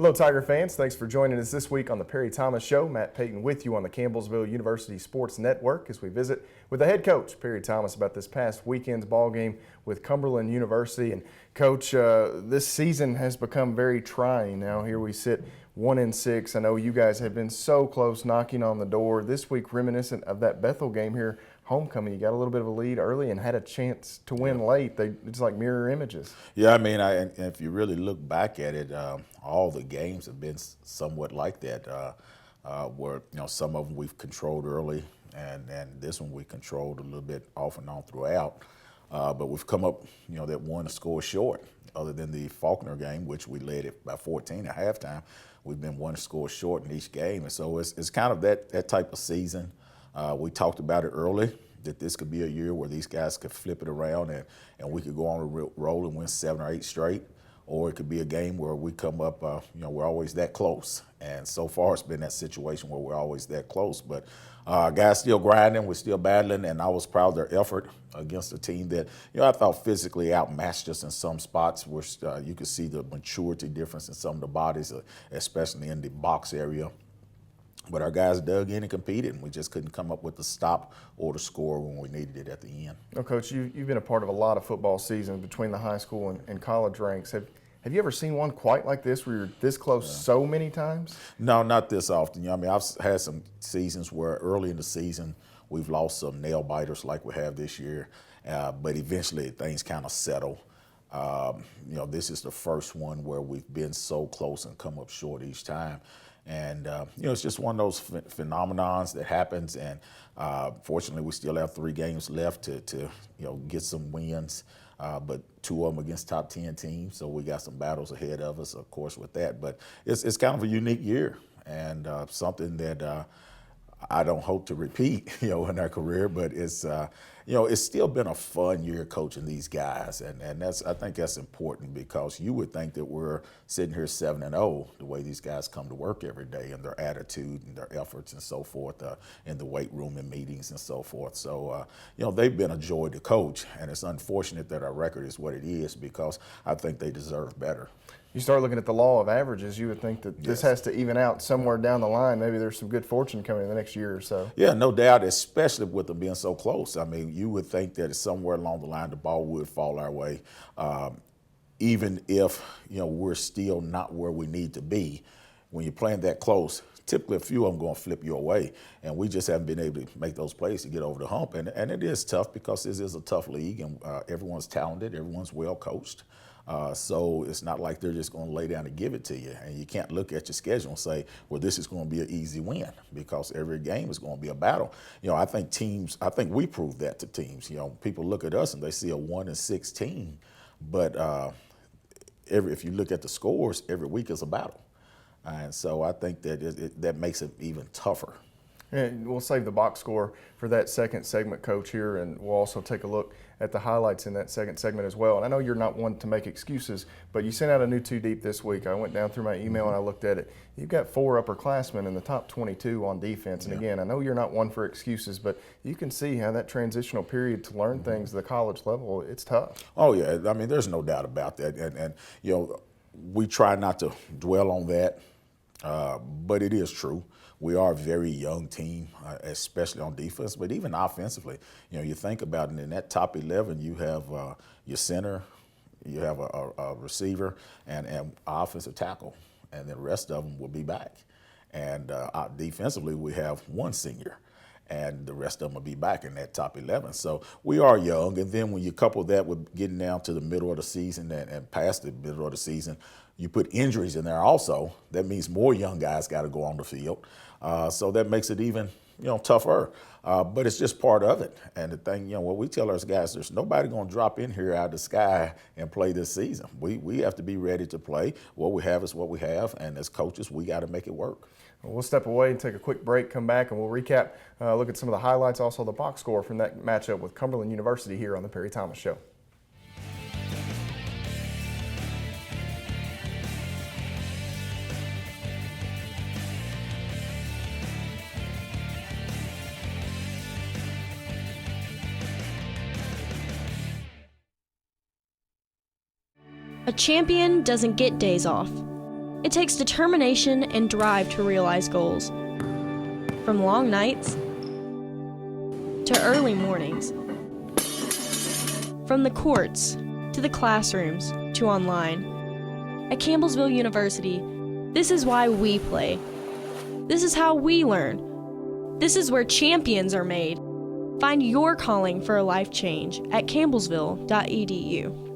Hello, Tiger fans. Thanks for joining us this week on the Perry Thomas Show. Matt Payton with you on the Campbellsville University Sports Network as we visit with the head coach, Perry Thomas, about this past weekend's ball game with Cumberland University. And Coach, this season has become very trying. Now here we sit 1-6. I know you guys have been so close, knocking on the door. This week, reminiscent of that Bethel game here, homecoming, you got a little bit of a lead early and had a chance to win late. It's like mirror images. Yeah, I mean, and if you really look back at it, all the games have been somewhat like that, where some of them we've controlled early, and this one we controlled a little bit off and on throughout. But we've come up, that one score short. Other than the Faulkner game, which we led it by 14 at halftime, we've been one score short in each game, and so it's kind of that type of season. We talked about it early, that this could be a year where these guys could flip it around and we could go on a roll and win 7 or 8 straight. Or it could be a game where we come up, we're always that close. And so far it's been that situation where we're always that close. But guys still grinding, we're still battling, and I was proud of their effort against a team that, I thought physically outmatched us in some spots where you could see the maturity difference in some of the bodies, especially in the box area. But our guys dug in and competed, and we just couldn't come up with the stop or the score when we needed it at the end. Well, Coach, you've been a part of a lot of football seasons between the high school and college ranks. Have you ever seen one quite like this where you're this close so many times? No, not this often. I've had some seasons where early in the season we've lost some nail biters like we have this year, but eventually things kind of settle. This is the first one where we've been so close and come up short each time. And, it's just one of those phenomenons that happens. And fortunately, we still have 3 games left to get some wins, but 2 of them against top 10 teams. So we got some battles ahead of us, of course, with that. But it's kind of a unique year and something that I don't hope to repeat, in our career, but it's still been a fun year coaching these guys, and I think that's important because you would think that we're sitting here 7-0 the way these guys come to work every day and their attitude and their efforts and so forth in the weight room and meetings and so forth. So they've been a joy to coach, and it's unfortunate that our record is what it is because I think they deserve better. You start looking at the law of averages, you would think that this has to even out somewhere down the line. Maybe there's some good fortune coming in the next year or so. Yeah, no doubt, especially with them being so close. I mean, you would think that somewhere along the line the ball would fall our way, even if, we're still not where we need to be. When you're playing that close, typically a few of them going to flip your way, and we just haven't been able to make those plays to get over the hump. And it is tough because this is a tough league, and everyone's talented, everyone's well coached. So it's not like they're just going to lay down and give it to you. And you can't look at your schedule and say, well, this is going to be an easy win because every game is going to be a battle. I think we proved that to teams. People look at us and they see a 1-6 team. But if you look at the scores, every week is a battle. And so I think that that makes it even tougher. And we'll save the box score for that second segment, Coach, here, and we'll also take a look at the highlights in that second segment as well. And I know you're not one to make excuses, but you sent out a new 2 deep this week. I went down through my email and I looked at it. You've got 4 upperclassmen in the top 22 on defense. And again, I know you're not one for excuses, but you can see how that transitional period to learn things at the college level, it's tough. Oh, yeah. I mean, there's no doubt about that. And we try not to dwell on that, but it is true. We are a very young team, especially on defense, but even offensively. You think about it, in that top 11, you have your center, you have a receiver, and an offensive tackle, and the rest of them will be back. And defensively, we have 1 senior, and the rest of them will be back in that top 11. So we are young, and then when you couple that with getting down to the middle of the season and past the middle of the season, you put injuries in there also. That means more young guys got to go on the field. So that makes it even, tougher. But it's just part of it. And the thing, what we tell our guys, there's nobody going to drop in here out of the sky and play this season. We have to be ready to play. What we have is what we have. And as coaches, we got to make it work. We'll step away and take a quick break, come back, and we'll recap, look at some of the highlights, also the box score from that matchup with Cumberland University here on the Perry Thomas Show. A champion doesn't get days off. It takes determination and drive to realize goals. From long nights to early mornings. From the courts to the classrooms to online. At Campbellsville University, this is why we play. This is how we learn. This is where champions are made. Find your calling for a life change at campbellsville.edu.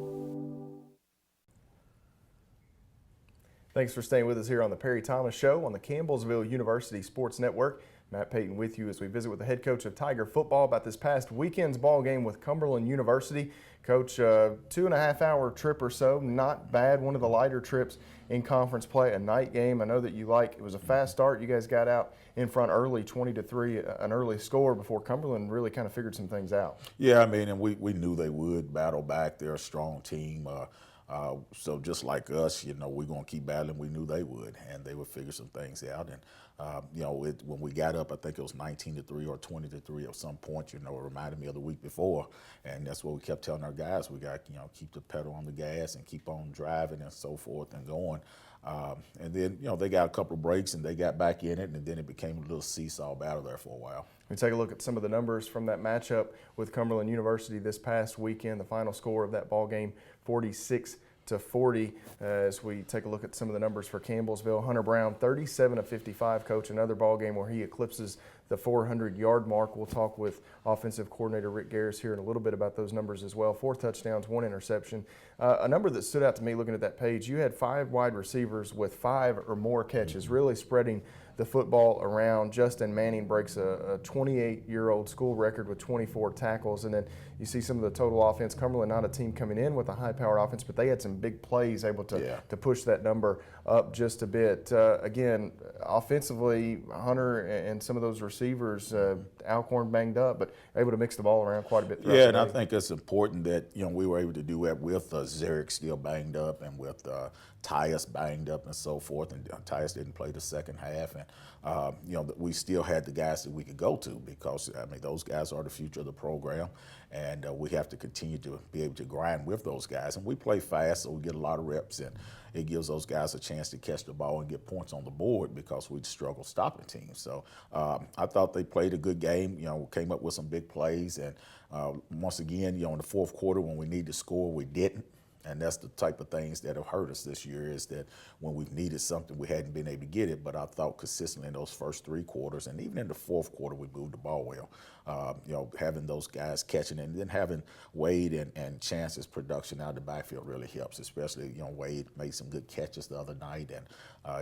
Thanks for staying with us here on the Perry Thomas Show on the Campbellsville University Sports Network. Matt Payton with you as we visit with the head coach of Tiger football about this past weekend's ball game with Cumberland University. Coach, 2.5-hour trip or so, not bad. One of the lighter trips in conference play, a night game. I know that you it was a fast start. You guys got out in front early, 20-3, an early score before Cumberland really kind of figured some things out. Yeah, I mean, and we knew they would battle back. They're a strong team. So just like us, we're going to keep battling. We knew they would, and they would figure some things out. And, when we got up, I think it was 19-3 or 20-3 at some point, it reminded me of the week before. And that's what we kept telling our guys. We got, keep the pedal on the gas and keep on driving and so forth and going. And then, they got a couple of breaks and they got back in it, and then it became a little seesaw battle there for a while. We take a look at some of the numbers from that matchup with Cumberland University this past weekend. The final score of that ball game, 46-40. As we take a look at some of the numbers for Campbellsville, Hunter Brown, 37 of 55. Coach, another ball game where he eclipses the 400-yard mark. We'll talk with offensive coordinator Rick Garris here in a little bit about those numbers as well. 4 touchdowns, 1 interception. A number that stood out to me looking at that page, you had 5 wide receivers with 5 or more catches, really spreading the football around. Justin Manning breaks a 28-year-old school record with 24 tackles. And then you see some of the total offense. Cumberland, not a team coming in with a high-power offense, but they had some big plays able to push that number up just a bit. Again, offensively, Hunter and some of those receivers, Alcorn banged up, but able to mix the ball around quite a bit. Yeah, and I think it's important that we were able to do that with Zarek still banged up and with Tyus banged up and so forth. And Tyus didn't play the second half, and we still had the guys that we could go to because those guys are the future of the program, and we have to continue to be able to grind with those guys. And we play fast, so we get a lot of reps, and it gives those guys a chance to catch the ball and get points on the board because we struggle stopping teams. So I thought they played a good game. Came up with some big plays, and once again, in the fourth quarter when we needed to score, we didn't. And that's the type of things that have hurt us this year, is that when we've needed something, we hadn't been able to get it. But I thought consistently in those first 3 quarters, and even in the fourth quarter, we moved the ball well. Having those guys catching it, and then having Wade and Chance's production out of the backfield really helps, especially, Wade made some good catches the other night, and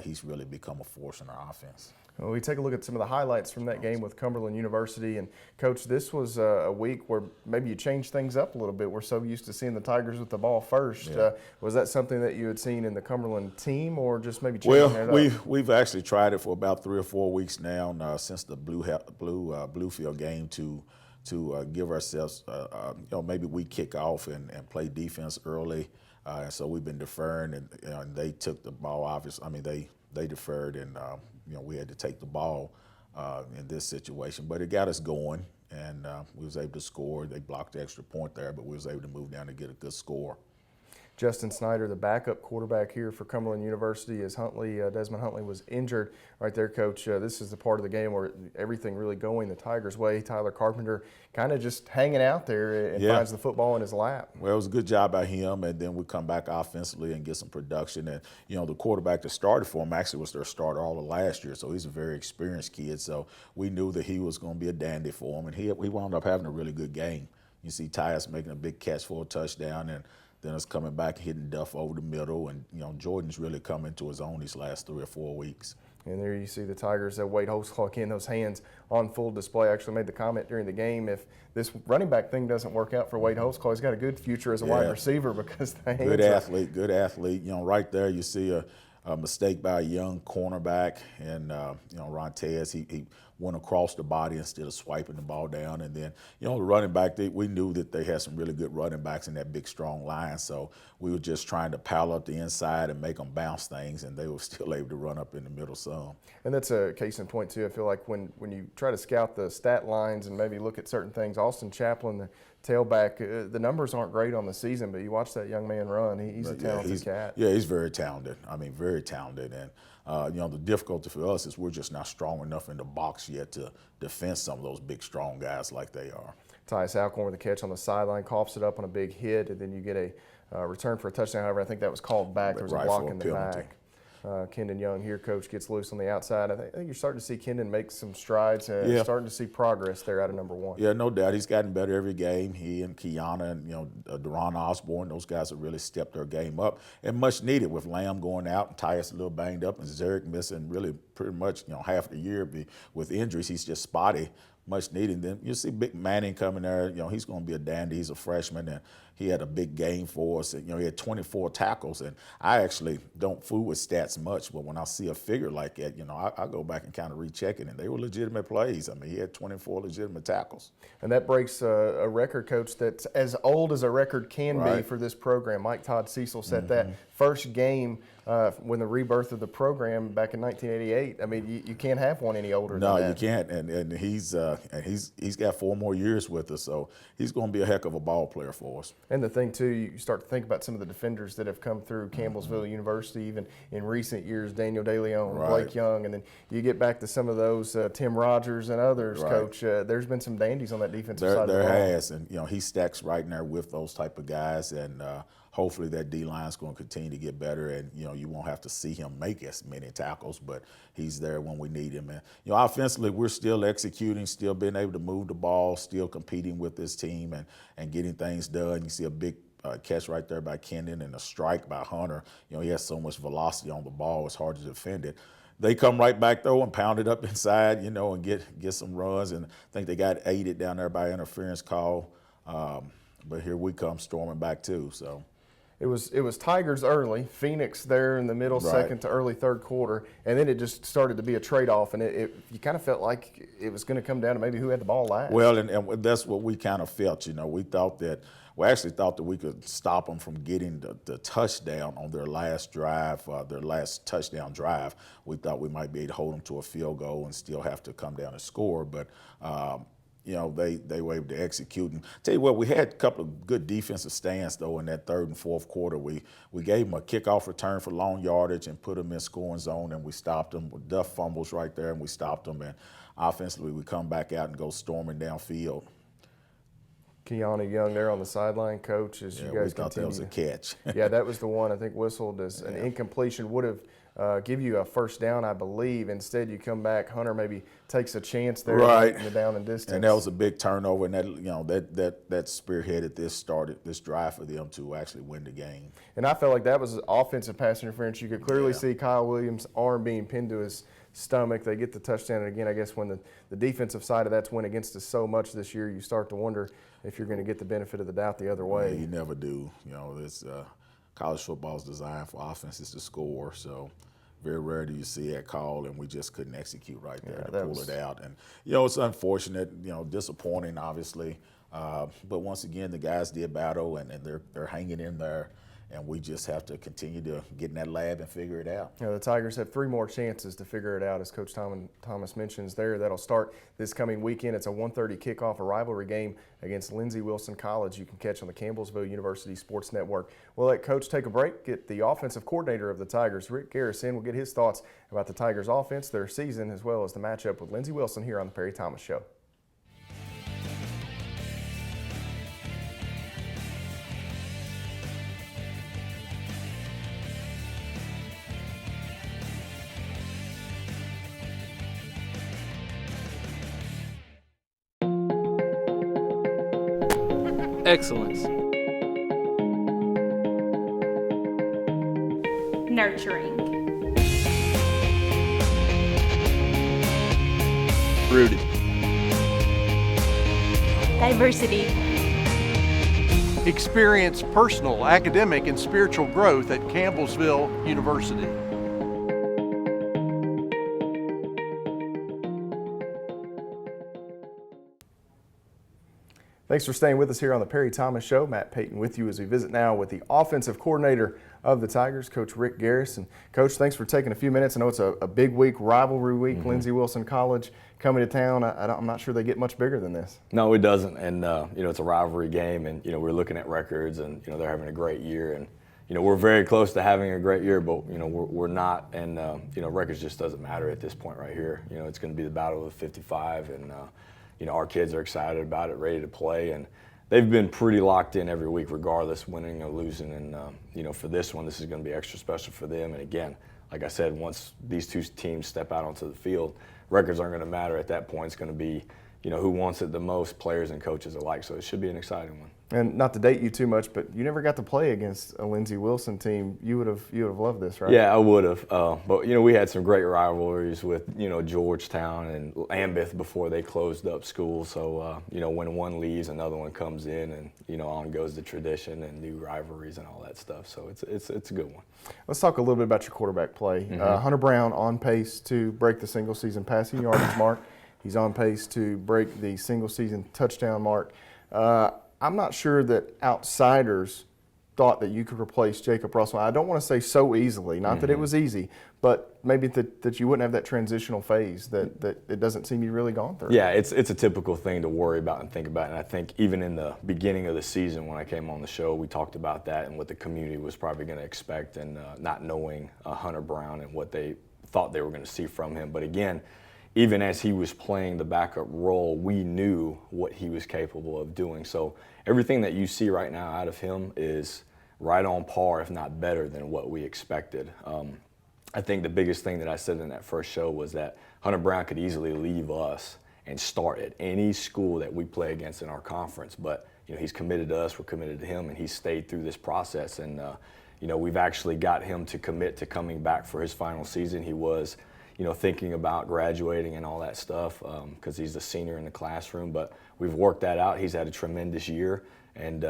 he's really become a force in our offense. Well, we take a look at some of the highlights from that game with Cumberland University. And, Coach, this was a week where maybe you changed things up a little bit. We're so used to seeing the Tigers with the ball first. Yeah. Was that something that you had seen in the Cumberland team, or just maybe changing it up? We've actually tried it for about 3 or 4 weeks now since the Bluefield game to give ourselves, maybe we kick off and play defense early. And so we've been deferring, and they took the ball, obviously. They deferred, and we had to take the ball in this situation. But it got us going, and we was able to score. They blocked the extra point there, but we was able to move down and get a good score. Justin Snyder, the backup quarterback here for Cumberland University, as Desmond Huntley was injured. Right there, Coach, this is the part of the game where everything really going the Tigers' way. Tyler Carpenter kind of just hanging out there and finds the football in his lap. Well, it was a good job by him, and then we come back offensively and get some production. And, the quarterback that started for him actually was their starter all of last year, so he's a very experienced kid. So we knew that he was going to be a dandy for him, and he wound up having a really good game. You see Tyus making a big catch for a touchdown, and then it's coming back, hitting Duff over the middle, and Jordan's really come into his own these last 3 or 4 weeks. And there you see the Tigers, Wade Holtzclaw in those hands on full display. Actually made the comment during the game, if this running back thing doesn't work out for Wade Holtzclaw, he's got a good future as a wide receiver because the hands good athlete. Right there you see a mistake by a young cornerback, and Rontez, he went across the body instead of swiping the ball down. And then, the running back, we knew that they had some really good running backs in that big, strong line. So we were just trying to pile up the inside and make them bounce things, and they were still able to run up in the middle some. And that's a case in point, too. I feel like when you try to scout the stat lines and maybe look at certain things, Austin Chaplin, the tailback, the numbers aren't great on the season, but you watch that young man run. He's a talented cat. Yeah, he's very talented. I mean, very talented. And, the difficulty for us is we're just not strong enough in the box yet to defend some of those big, strong guys like they are. Tyus Alcorn with a catch on the sideline, coughs it up on a big hit, and then you get a return for a touchdown. However, I think that was called back. There was a block in the back. Kendon Young here, coach, gets loose on the outside. I think you're starting to see Kendon make some strides and starting to see progress there out of number one. Yeah, no doubt. He's gotten better every game. He and Kiana and, Deron Osborne, those guys have really stepped their game up. And much needed with Lamb going out and Tyus a little banged up and Zarek missing really pretty much, half the year with injuries. He's just spotty. Much needed. Then you see Big Manning coming there. He's going to be a dandy. He's a freshman, and he had a big game for us. And, he had 24 tackles. And I actually don't fool with stats much, but when I see a figure like that, I go back and kind of recheck it, and they were legitimate plays. I mean, he had 24 legitimate tackles. And that breaks a record, Coach, that's as old as a record can be for this program. Mike Todd Cecil set that first game when the rebirth of the program back in 1988. I mean, you can't have one any older than that. No, you can't. And he's got 4 more years with us, so he's going to be a heck of a ball player for us. And the thing, too, you start to think about some of the defenders that have come through Campbellsville University, even in recent years, Daniel DeLeon, Blake Young, and then you get back to some of those, Tim Rogers and others, Coach. There's been some dandies on that defensive side of the ball. There has, and, he stacks right in there with those type of guys, and hopefully that D-line is going to continue to get better, and, you won't have to see him make as many tackles, but he's there when we need him. And, offensively, we're still executing, still being able to move the ball, still competing with this team and getting things done. You see a big catch right there by Kendon and a strike by Hunter. He has so much velocity on the ball, it's hard to defend it. They come right back, though, and pound it up inside, and get some runs. And I think they got aided down there by interference call. But here we come storming back, too. So It was Tigers early, Phoenix there in the middle second to early third quarter, and then it just started to be a trade-off, and you kind of felt like it was going to come down to maybe who had the ball last. Well, and that's what we kind of felt. We actually thought that we could stop them from getting the touchdown on their last drive, their last touchdown drive. We thought we might be able to hold them to a field goal and still have to come down and score, but they were able to execute. And tell you what, we had a couple of good defensive stands, though, in that third and fourth quarter. We gave them a kickoff return for long yardage and put them in scoring zone, and we stopped them. Duff fumbles right there, and we stopped them. And offensively, we come back out and go storming downfield. Keanu Young there on the sideline, Coach, as you guys we thought that was a catch. Yeah, that was the one I think whistled as an incompletion. Would have give you a first down, I believe. Instead, you come back. Hunter maybe takes a chance there in the down and distance. And that was a big turnover, and that spearheaded this drive for them to actually win the game. And I felt like that was offensive pass interference. You could clearly see Kyle Williams' arm being pinned to his stomach. They get the touchdown, and again, I guess when the defensive side of that's went against us so much this year, you start to wonder if you're going to get the benefit of the doubt the other way. Yeah, you never do. This college football is designed for offenses to score, so very rare do you see that call, and we just couldn't execute right there to pull it out. And it's unfortunate, disappointing, obviously. But once again, the guys did battle, and they're hanging in there. And we just have to continue to get in that lab and figure it out. The Tigers have 3 more chances to figure it out, as Coach Thomas mentions there. That'll start this coming weekend. It's a 1:30 kickoff, a rivalry game against Lindsey Wilson College. You can catch on the Campbellsville University Sports Network. We'll let Coach take a break, get the offensive coordinator of the Tigers, Rick Carris, in. We'll get his thoughts about the Tigers' offense, their season, as well as the matchup with Lindsey Wilson here on the Perry Thomas Show. Excellence. Nurturing. Rooted. Diversity. Experience personal, academic, and spiritual growth at Campbellsville University. Thanks for staying with us here on the Perry Thomas Show. Matt Payton with you as we visit now with the offensive coordinator of the Tigers, Coach Rick Carris. And Coach, thanks for taking a few minutes. I know it's a big week, rivalry week, Lindsey Wilson College coming to town. I'm not sure they get much bigger than this. No, it doesn't. And, it's a rivalry game, and, we're looking at records, and, they're having a great year. And, we're very close to having a great year, but, we're not. And, records just doesn't matter at this point right here. It's going to be the battle of 55, and, our kids are excited about it, ready to play. And they've been pretty locked in every week, regardless, winning or losing. And, for this one, this is going to be extra special for them. And, again, like I said, once these two teams step out onto the field, records aren't going to matter at that point. It's going to be, who wants it the most, players and coaches alike. So it should be an exciting one. And not to date you too much, but you never got to play against a Lindsey Wilson team. You would have loved this, right? Yeah, I would have. But we had some great rivalries with Georgetown and Lambeth before they closed up school. So when one leaves, another one comes in, and on goes the tradition and new rivalries and all that stuff. So it's a good one. Let's talk a little bit about your quarterback play. Hunter Brown on pace to break the single season passing yardage mark. He's on pace to break the single season touchdown mark. I'm not sure that outsiders thought that you could replace Jacob Russell. I don't want to say so easily, not that it was easy, but maybe that you wouldn't have that transitional phase that it doesn't seem you've really gone through. Yeah, it's a typical thing to worry about and think about. And I think even in the beginning of the season when I came on the show, we talked about that and what the community was probably going to expect, and not knowing Hunter Brown and what they thought they were going to see from him. But again, even as he was playing the backup role, we knew what he was capable of doing. So everything that you see right now out of him is right on par, if not better, than what we expected. I think the biggest thing that I said in that first show was that Hunter Brown could easily leave us and start at any school that we play against in our conference. But he's committed to us, we're committed to him, and he's stayed through this process. And we've actually got him to commit to coming back for his final season. He was thinking about graduating and all that stuff because he's a senior in the classroom. But we've worked that out. He's had a tremendous year, and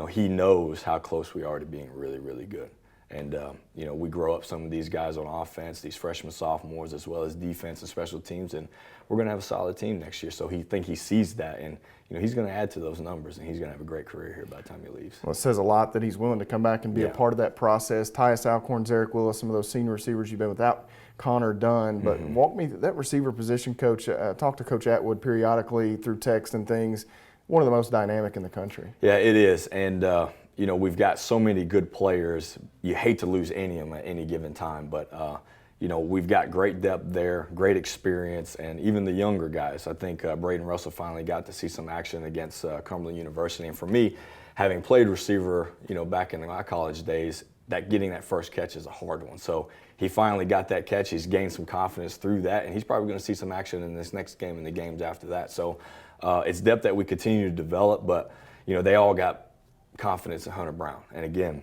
he knows how close we are to being really, really good. And we grow up some of these guys on offense, these freshmen, sophomores, as well as defense and special teams, and we're going to have a solid team next year. So he sees that, and he's going to add to those numbers, and he's going to have a great career here by the time he leaves. Well, it says a lot that he's willing to come back and be a part of that process. Tyus Alcorn, Zarek Willis, some of those senior receivers you've been without Connor Dunn. But walk me through that receiver position, Coach. Talk to Coach Atwood periodically through text and things. One of the most dynamic in the country. Yeah, it is. And, we've got so many good players. You hate to lose any of them at any given time. But, we've got great depth there, great experience, and even the younger guys. I think Braden Russell finally got to see some action against Cumberland University. And for me, having played receiver, back in my college days, that getting that first catch is a hard one. So he finally got that catch. He's gained some confidence through that, and he's probably going to see some action in this next game and the games after that. So it's depth that we continue to develop, but, they all got confidence in Hunter Brown. And again,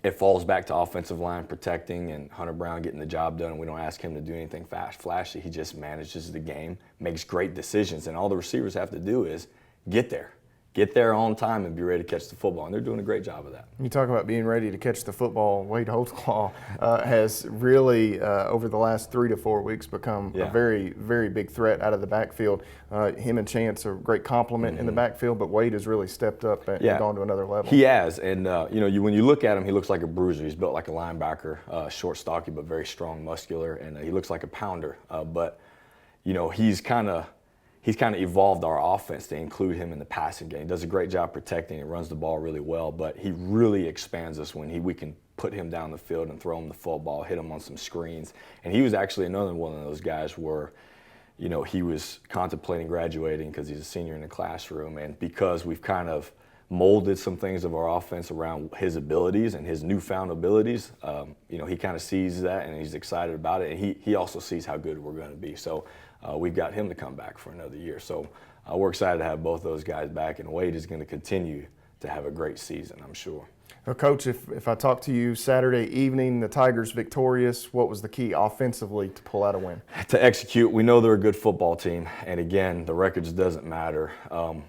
it falls back to offensive line protecting and Hunter Brown getting the job done. We don't ask him to do anything flashy. He just manages the game, makes great decisions, and all the receivers have to do is get there. Get there on time and be ready to catch the football, and they're doing a great job of that. You talk about being ready to catch the football. Wade Holtzclaw has really, over the last 3 to 4 weeks, become a very, very big threat out of the backfield. Him and Chance are a great complement in the backfield, but Wade has really stepped up and gone to another level. He has, and when you look at him, he looks like a bruiser. He's built like a linebacker, short, stocky, but very strong, muscular, and he looks like a pounder. But he's kind of evolved our offense to include him in the passing game. He does a great job protecting. He runs the ball really well, but he really expands us when we can put him down the field and throw him the football, hit him on some screens. And he was actually another one of those guys where, he was contemplating graduating because he's a senior in the classroom. And because we've kind of molded some things of our offense around his abilities and his newfound abilities, he kind of sees that and he's excited about it. And he also sees how good we're going to be. So we've got him to come back for another year. So we're excited to have both those guys back, and Wade is going to continue to have a great season, I'm sure. Well, Coach, if I talk to you Saturday evening, the Tigers victorious, what was the key offensively to pull out a win? To execute. We know they're a good football team, and again, the records doesn't matter.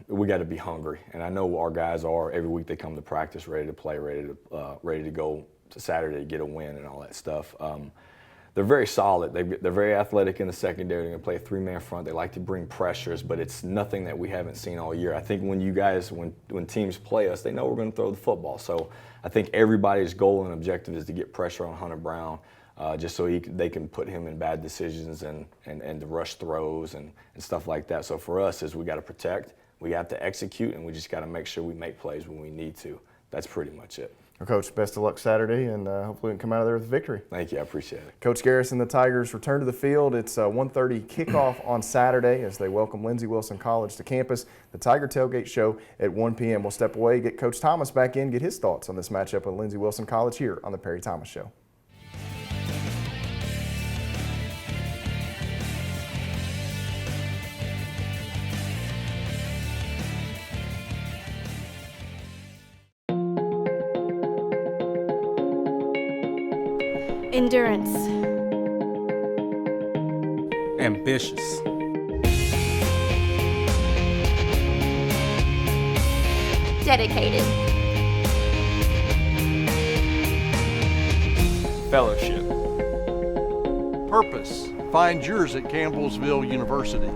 We got to be hungry, and I know our guys are. Every week they come to practice ready to play, ready to go to Saturday to get a win and all that stuff. they're very solid. They're very athletic in the secondary. They're going to play a three-man front. They like to bring pressures, but it's nothing that we haven't seen all year. I think when teams play us, they know we're going to throw the football. So I think everybody's goal and objective is to get pressure on Hunter Brown, just so they can put him in bad decisions and to rush throws and stuff like that. So for us, is we got to protect, we have to execute, and we just got to make sure we make plays when we need to. That's pretty much it. Well, Coach, best of luck Saturday, and hopefully we can come out of there with a victory. Thank you. I appreciate it. Coach Carris and the Tigers return to the field. It's a 1:30 kickoff on Saturday as they welcome Lindsey Wilson College to campus. The Tiger Tailgate Show at 1 p.m. We'll step away, get Coach Thomas back in, get his thoughts on this matchup with Lindsey Wilson College here on the Perry Thomas Show. Endurance. Ambitious. Dedicated. Fellowship. Purpose. Find yours at Campbellsville University.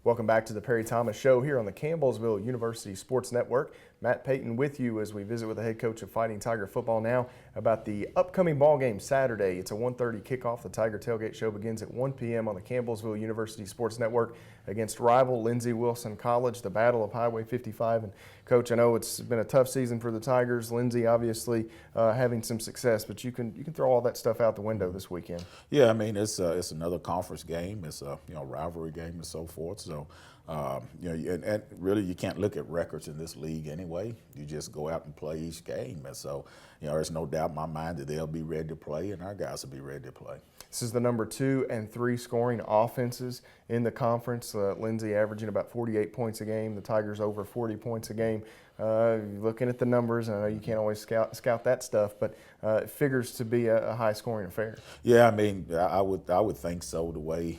Welcome back to the Perry Thomas Show here on the Campbellsville University Sports Network. Matt Payton with you as we visit with the head coach of Fighting Tiger football now about the upcoming ball game Saturday. It's a 1:30 kickoff. The Tiger Tailgate Show begins at 1 p.m. on the Campbellsville University Sports Network against rival Lindsey Wilson College, the Battle of Highway 55. And Coach, I know it's been a tough season for the Tigers. Lindsey obviously having some success, but you can throw all that stuff out the window this weekend. Yeah, I mean it's another conference game. It's a rivalry game and so forth. So and really you can't look at records in this league anyway. You just go out and play each game, and so there's no doubt in my mind that they'll be ready to play, and our guys will be ready to play. This is the number 2 and 3 scoring offenses in the conference. Lindsey averaging about 48 points a game. The Tigers over 40 points a game. Looking at the numbers, and I know you can't always scout that stuff, but it figures to be a high scoring affair. Yeah, I mean, I would think so. The way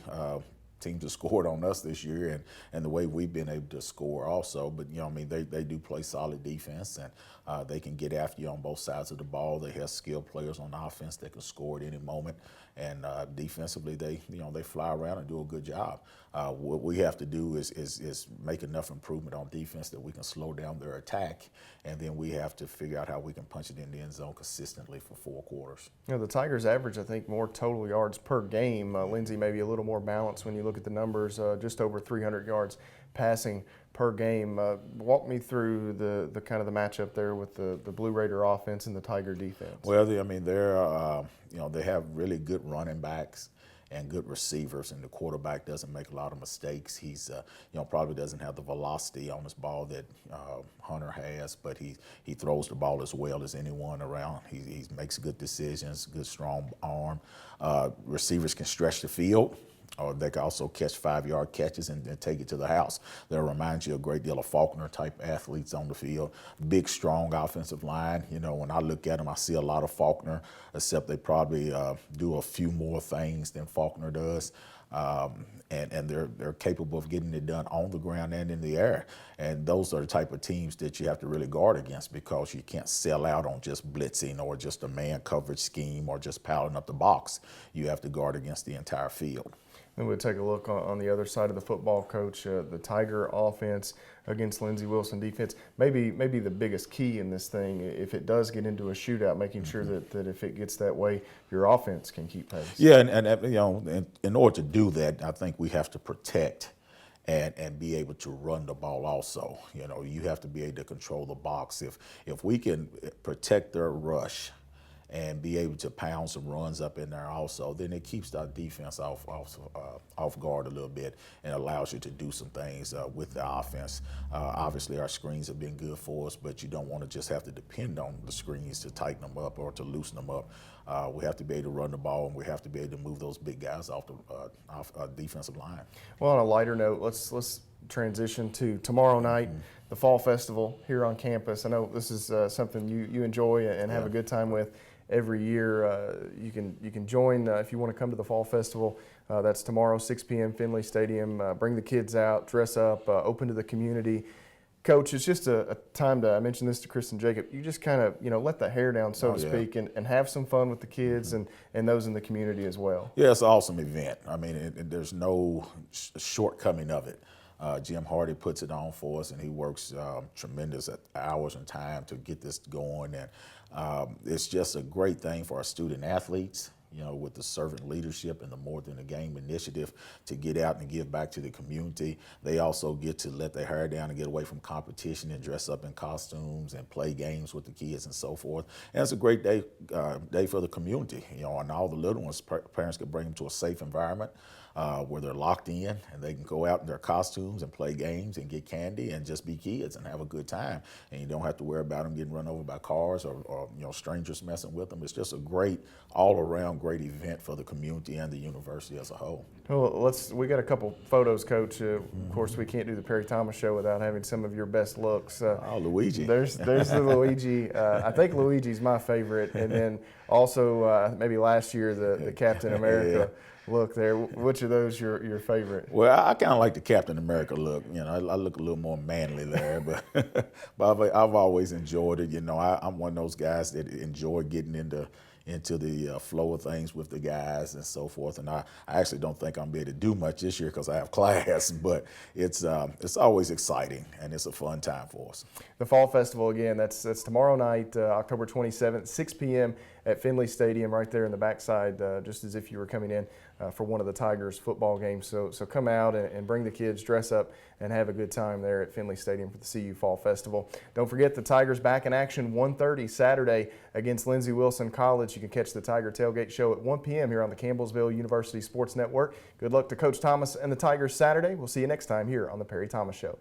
teams have scored on us this year, and the way we've been able to score also. But they do play solid defense, and they can get after you on both sides of the ball. They have skilled players on offense that can score at any moment, and defensively they fly around and do a good job. What we have to do is make enough improvement on defense that we can slow down their attack, and then we have to figure out how we can punch it in the end zone consistently for 4 quarters. The Tigers average, I think, more total yards per game. Lindsey maybe a little more balanced when you look at the numbers, just over 300 yards passing per game. Walk me through the kind of the matchup there with the Blue Raider offense and the Tiger defense. Well, they have really good running backs and good receivers, and the quarterback doesn't make a lot of mistakes. He's probably doesn't have the velocity on his ball that Hunter has, but he throws the ball as well as anyone around. He makes good decisions, good strong arm. Receivers can stretch the field, or they can also catch 5-yard catches and take it to the house. That reminds you a great deal of Faulkner-type athletes on the field. Big, strong offensive line. When I look at them, I see a lot of Faulkner, except they probably do a few more things than Faulkner does. And they're capable of getting it done on the ground and in the air. And those are the type of teams that you have to really guard against, because you can't sell out on just blitzing or just a man coverage scheme or just piling up the box. You have to guard against the entire field. And we'll take a look on the other side of the football, Coach. The Tiger offense against Lindsey Wilson defense. Maybe the biggest key in this thing, if it does get into a shootout, making sure that if it gets that way, your offense can keep pace. Yeah, and in order to do that, I think we have to protect and be able to run the ball also. You have to be able to control the box. If we can protect their rush and be able to pound some runs up in there also, then it keeps our defense off guard a little bit and allows you to do some things with the offense. Obviously, our screens have been good for us, but you don't want to just have to depend on the screens to tighten them up or to loosen them up. We have to be able to run the ball, and we have to be able to move those big guys off the defensive line. Well, on a lighter note, let's transition to tomorrow night, the Fall Festival here on campus. I know this is something you enjoy and have a good time with every year. You can join if you want to come to the Fall Festival. That's tomorrow, 6 p.m. Finley Stadium. Bring the kids out, dress up, open to the community. Coach, it's just a time to, I mentioned this to Chris and Jacob, you just kind of, let the hair down, so to speak, and have some fun with the kids and those in the community as well. Yeah, it's an awesome event. I mean, there's no shortcoming of it. Jim Hardy puts it on for us, and he works tremendous hours and time to get this going. And it's just a great thing for our student athletes, with the servant leadership and the More Than a Game initiative to get out and give back to the community. They also get to let their hair down and get away from competition and dress up in costumes and play games with the kids and so forth. And it's a great day for the community, and all the little ones, parents can bring them to a safe environment where they're locked in and they can go out in their costumes and play games and get candy and just be kids and have a good time. And you don't have to worry about them getting run over by cars or strangers messing with them. It's just a great, all-around great event for the community and the university as a whole. Well, we got a couple photos, Coach. Of course, we can't do the Perry Thomas show without having some of your best looks. Luigi. There's the Luigi. I think Luigi's my favorite, and then also maybe last year the Captain America. Yeah. Look there. Which of those your favorite? Well, I kind of like the Captain America look. I look a little more manly there, but I've always enjoyed it. I'm one of those guys that enjoy getting into the flow of things with the guys and so forth. And I actually don't think I'm able to do much this year because I have class, but it's always exciting and it's a fun time for us. The Fall Festival, again, that's tomorrow night, October 27th, 6 p.m. at Finley Stadium right there in the backside, just as if you were coming in for one of the Tigers football games. So come out and bring the kids, dress up, and have a good time there at Finley Stadium for the CU Fall Festival. Don't forget the Tigers back in action 1:30 Saturday against Lindsey Wilson College. You can catch the Tiger Tailgate Show at 1 p.m. here on the Campbellsville University Sports Network. Good luck to Coach Thomas and the Tigers Saturday. We'll see you next time here on the Perry Thomas Show.